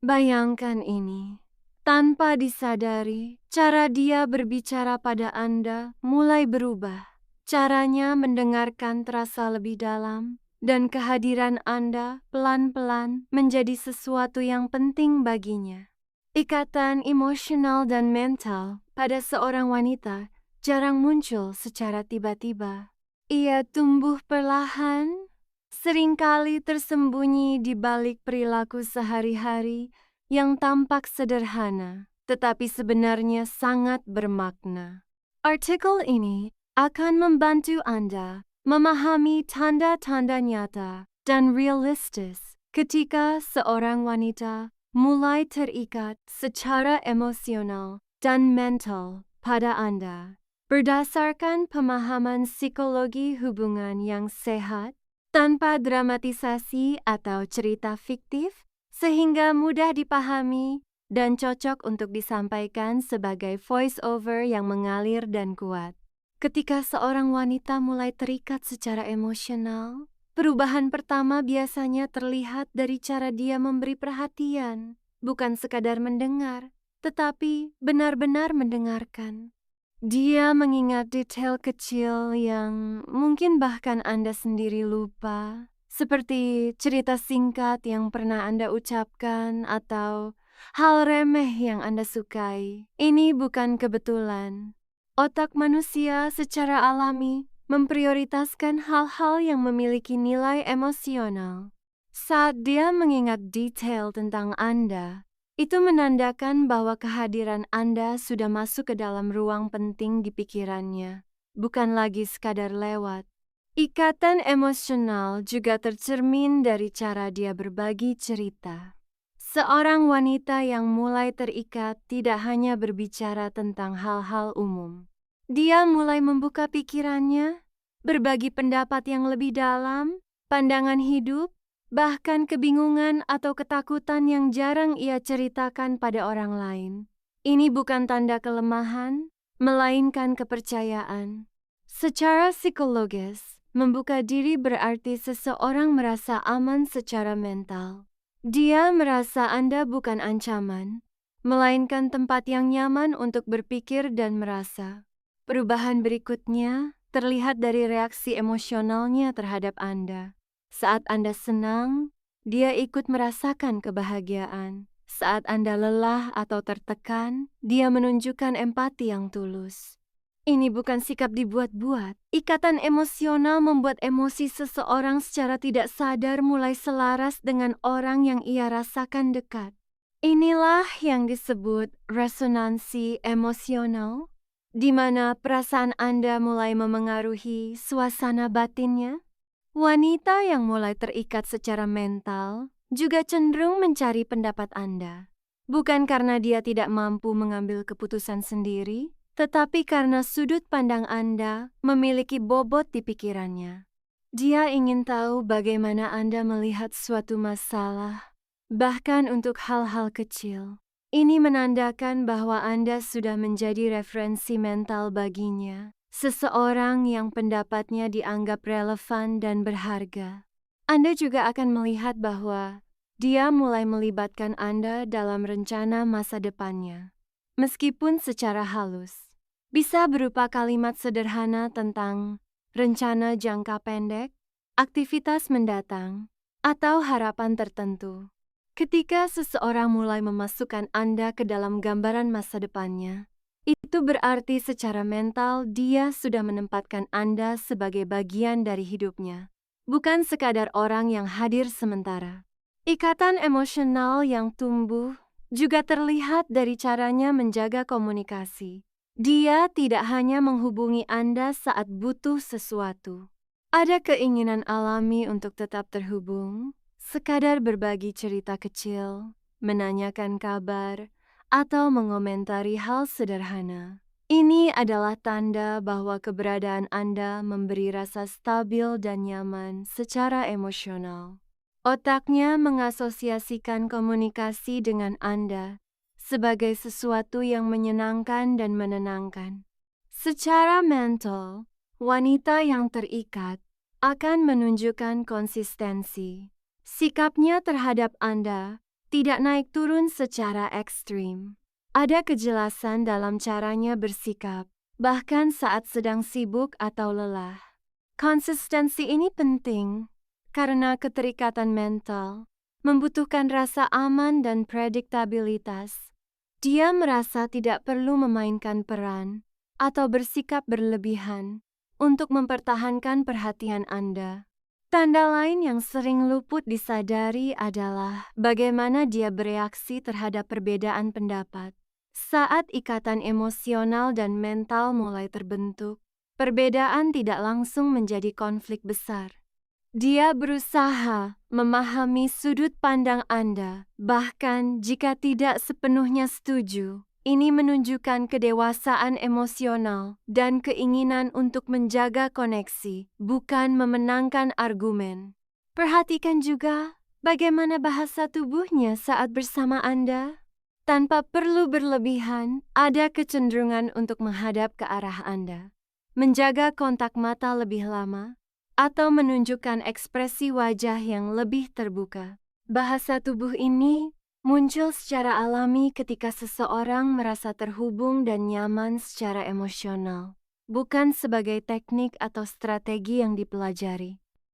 Bayangkan ini. Tanpa disadari, cara dia berbicara pada Anda mulai berubah. Caranya mendengarkan terasa lebih dalam, dan kehadiran Anda pelan-pelan menjadi sesuatu yang penting baginya. Ikatan emosional dan mental pada seorang wanita jarang muncul secara tiba-tiba. Ia tumbuh perlahan, seringkali tersembunyi di balik perilaku sehari-hari yang tampak sederhana, tetapi sebenarnya sangat bermakna. Artikel ini akan membantu Anda memahami tanda-tanda nyata dan realistis ketika seorang wanita mulai terikat secara emosional dan mental pada Anda. Berdasarkan pemahaman psikologi hubungan yang sehat, tanpa dramatisasi atau cerita fiktif, sehingga mudah dipahami dan cocok untuk disampaikan sebagai voice-over yang mengalir dan kuat. Ketika seorang wanita mulai terikat secara emosional, perubahan pertama biasanya terlihat dari cara dia memberi perhatian, bukan sekadar mendengar, tetapi benar-benar mendengarkan. Dia mengingat detail kecil yang mungkin bahkan Anda sendiri lupa, seperti cerita singkat yang pernah Anda ucapkan atau hal remeh yang Anda sukai. Ini bukan kebetulan. Otak manusia secara alami memprioritaskan hal-hal yang memiliki nilai emosional. Saat dia mengingat detail tentang Anda, itu menandakan bahwa kehadiran Anda sudah masuk ke dalam ruang penting di pikirannya, bukan lagi sekadar lewat. Ikatan emosional juga tercermin dari cara dia berbagi cerita. Seorang wanita yang mulai terikat tidak hanya berbicara tentang hal-hal umum. Dia mulai membuka pikirannya, berbagi pendapat yang lebih dalam, pandangan hidup, bahkan kebingungan atau ketakutan yang jarang ia ceritakan pada orang lain. Ini bukan tanda kelemahan, melainkan kepercayaan. Secara psikologis, membuka diri berarti seseorang merasa aman secara mental. Dia merasa Anda bukan ancaman, melainkan tempat yang nyaman untuk berpikir dan merasa. Perubahan berikutnya terlihat dari reaksi emosionalnya terhadap Anda. Saat Anda senang, dia ikut merasakan kebahagiaan. Saat Anda lelah atau tertekan, dia menunjukkan empati yang tulus. Ini bukan sikap dibuat-buat. Ikatan emosional membuat emosi seseorang secara tidak sadar mulai selaras dengan orang yang ia rasakan dekat. Inilah yang disebut resonansi emosional, di mana perasaan Anda mulai memengaruhi suasana batinnya. Wanita yang mulai terikat secara mental juga cenderung mencari pendapat Anda, bukan karena dia tidak mampu mengambil keputusan sendiri, tetapi karena sudut pandang Anda memiliki bobot di pikirannya. Dia ingin tahu bagaimana Anda melihat suatu masalah, bahkan untuk hal-hal kecil. Ini menandakan bahwa Anda sudah menjadi referensi mental baginya, seseorang yang pendapatnya dianggap relevan dan berharga. Anda juga akan melihat bahwa dia mulai melibatkan Anda dalam rencana masa depannya. Meskipun secara halus, bisa berupa kalimat sederhana tentang rencana jangka pendek, aktivitas mendatang, atau harapan tertentu. Ketika seseorang mulai memasukkan Anda ke dalam gambaran masa depannya, itu berarti secara mental dia sudah menempatkan Anda sebagai bagian dari hidupnya, bukan sekadar orang yang hadir sementara. Ikatan emosional yang tumbuh juga terlihat dari caranya menjaga komunikasi. Dia tidak hanya menghubungi Anda saat butuh sesuatu. Ada keinginan alami untuk tetap terhubung, sekadar berbagi cerita kecil, menanyakan kabar, atau mengomentari hal sederhana. Ini adalah tanda bahwa keberadaan Anda memberi rasa stabil dan nyaman secara emosional. Otaknya mengasosiasikan komunikasi dengan Anda sebagai sesuatu yang menyenangkan dan menenangkan. Secara mental, wanita yang terikat akan menunjukkan konsistensi. Sikapnya terhadap Anda tidak naik turun secara ekstrim. Ada kejelasan dalam caranya bersikap, bahkan saat sedang sibuk atau lelah. Konsistensi ini penting karena keterikatan mental membutuhkan rasa aman dan prediktabilitas. Dia merasa tidak perlu memainkan peran atau bersikap berlebihan untuk mempertahankan perhatian Anda. Tanda lain yang sering luput disadari adalah bagaimana dia bereaksi terhadap perbedaan pendapat. Saat ikatan emosional dan mental mulai terbentuk, perbedaan tidak langsung menjadi konflik besar. Dia berusaha memahami sudut pandang Anda, bahkan jika tidak sepenuhnya setuju. Ini menunjukkan kedewasaan emosional dan keinginan untuk menjaga koneksi, bukan memenangkan argumen. Perhatikan juga bagaimana bahasa tubuhnya saat bersama Anda. Tanpa perlu berlebihan, ada kecenderungan untuk menghadap ke arah Anda, menjaga kontak mata lebih lama, atau menunjukkan ekspresi wajah yang lebih terbuka. Bahasa tubuh ini muncul secara alami ketika seseorang merasa terhubung dan nyaman secara emosional, bukan sebagai teknik atau strategi yang dipelajari.